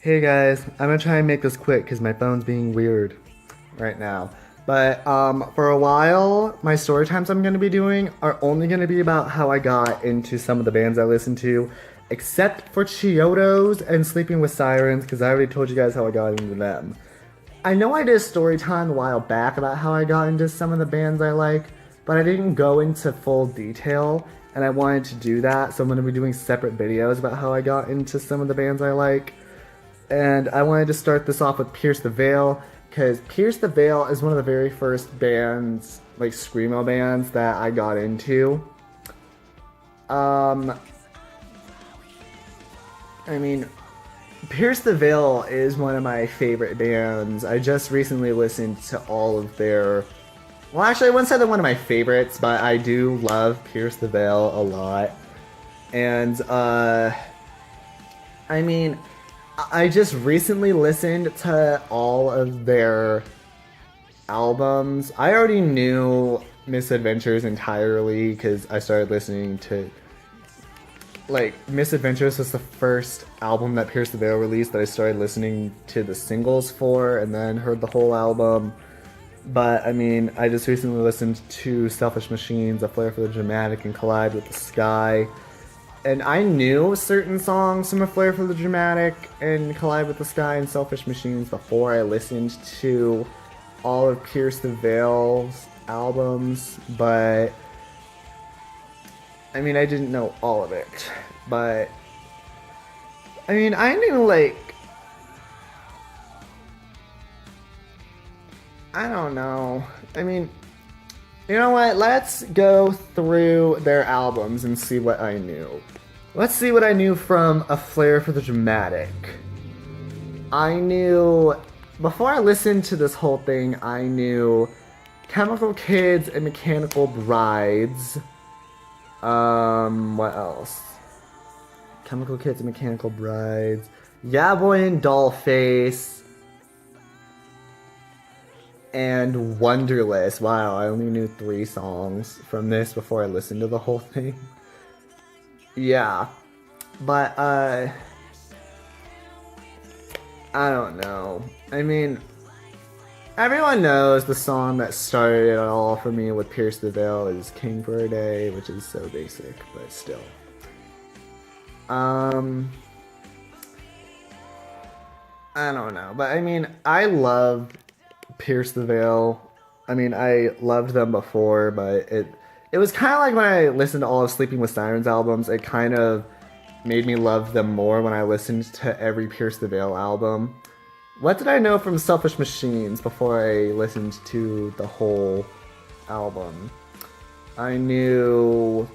Hey guys, I'm gonna try and make this quick because my phone's being weird right now. But for a while, my story times I'm gonna be doing are only gonna be about how I got into some of the bands I listen to, except for Chiodos and Sleeping with Sirens, because I already told you guys how I got into them. I know I did a story time a while back about how I got into some of the bands I like, but I didn't go into full detail, and I wanted to do that, so I'm gonna be doing separate videos about how I got into some of the bands I like. And I wanted to start this off with Pierce the Veil because Pierce the Veil is one of the very first bands, like screamo bands, that I got into. Um, I mean, Pierce the Veil is one of my favorite bands. I just recently listened to all of their. Well, actually, I wouldn't say they're one of my favorites, but I do love Pierce the Veil a lot. And, I mean, I just recently listened to all of their albums. I already knew Misadventures entirely because I started listening to Misadventures was the first album that Pierce the Veil released that I started listening to the singles for and then heard the whole album. But I mean, I just recently listened to Selfish Machines, A Flare for the Dramatic, and Collide with the Sky. And I knew certain songs from A Flare for the Dramatic and Collide with the Sky and Selfish Machines before I listened to all of Pierce the Veil's albums, but I mean, I didn't know all of it. But I mean, I knew I don't know. I mean, you know what? Let's go through their albums and see what I knew. Let's see what I knew from A Flair for the Dramatic. I knew, before I listened to this whole thing, I knew Chemical Kids and Mechanical Brides. What else? Chemical Kids and Mechanical Brides. Yeah Boy and Dollface. And Wonderless. Wow, I only knew 3 songs from this before I listened to the whole thing. Yeah. But, I don't know. I mean, everyone knows the song that started it all for me with Pierce the Veil is King for a Day, which is so basic, but still. I don't know. But I mean, I love Pierce the Veil. I mean, I loved them before, but it was kind of like when I listened to all of Sleeping with Sirens albums, it kind of made me love them more when I listened to every Pierce the Veil album. What did I know from Selfish Machines before I listened to the whole album? I knew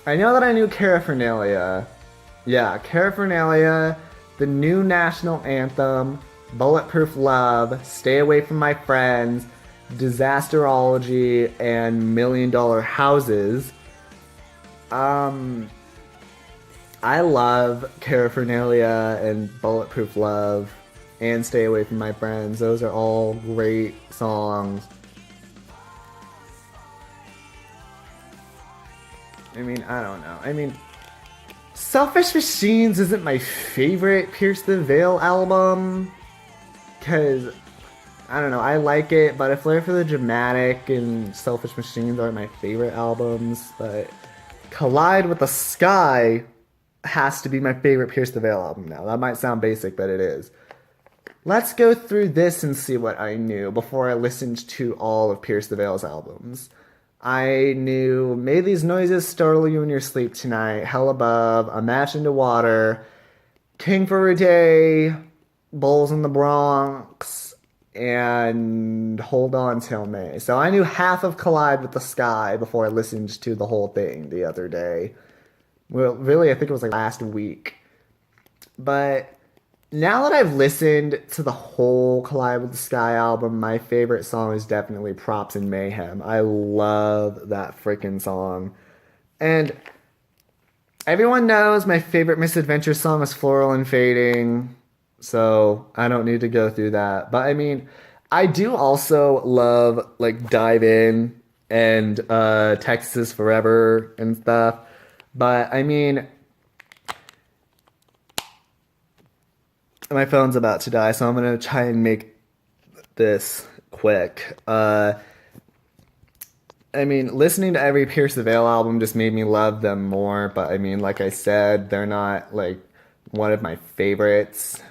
that I knew Caraphernalia. Yeah, Caraphernalia, the new national anthem, Bulletproof Love, Stay Away from My Friends, Disasterology, and Million Dollar Houses. I love Caraphernalia and Bulletproof Love and Stay Away from My Friends. Those are all great songs. I mean, I don't know. I mean, Selfish Machines isn't my favorite Pierce the Veil album. Because, I don't know, I like it, but A Flair for the Dramatic and Selfish Machines aren't my favorite albums. But Collide with the Sky has to be my favorite Pierce the Veil album now. That might sound basic, but it is. Let's go through this and see what I knew before I listened to all of Pierce the Veil's albums. I knew May These Noises Startle You in Your Sleep Tonight, Hell Above, A Match into Water, King for a Day, Bulls in the Bronx, and Hold On Till May. So I knew half of Collide with the Sky before I listened to the whole thing the other day. Well, really, I think it was like last week. But now that I've listened to the whole Collide with the Sky album, my favorite song is definitely Props and Mayhem. I love that freaking song. And everyone knows my favorite Misadventure song is Floral and Fading, so I don't need to go through that. But I mean, I do also love like Dive In and Texas Forever and stuff. But I mean, my phone's about to die, so I'm gonna try and make this quick. I mean, listening to every Pierce the Veil album just made me love them more. But I mean, like I said, they're not like one of my favorites,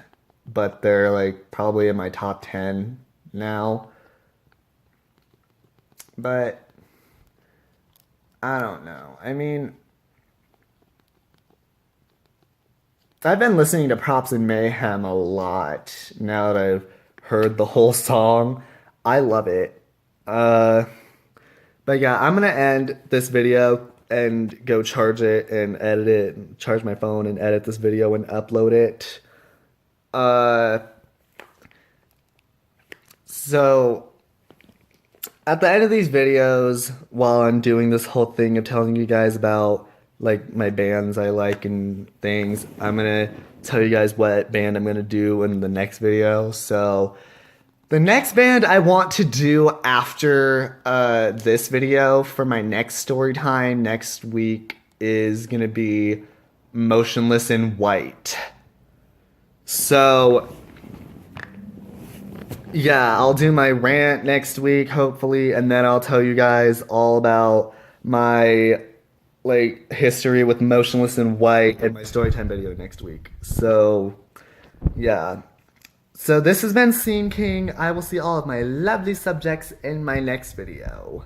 but they're like probably in my top 10 now. But I don't know. I mean, I've been listening to Props and Mayhem a lot now that I've heard the whole song. I love it. Uh, but yeah, I'm gonna end this video and go charge it and edit it, charge my phone and edit this video and upload it. Uh, so at the end of these videos, while I'm doing this whole thing of telling you guys about like my bands I like and things, I'm gonna tell you guys what band I'm gonna do in the next video. So the next band I want to do after this video for my next story time next week is gonna be Motionless in White. So yeah, I'll do my rant next week, hopefully, and then I'll tell you guys all about my like history with Motionless in White in my storytime video next week. So yeah. So this has been Scene King. I will see all of my lovely subjects in my next video.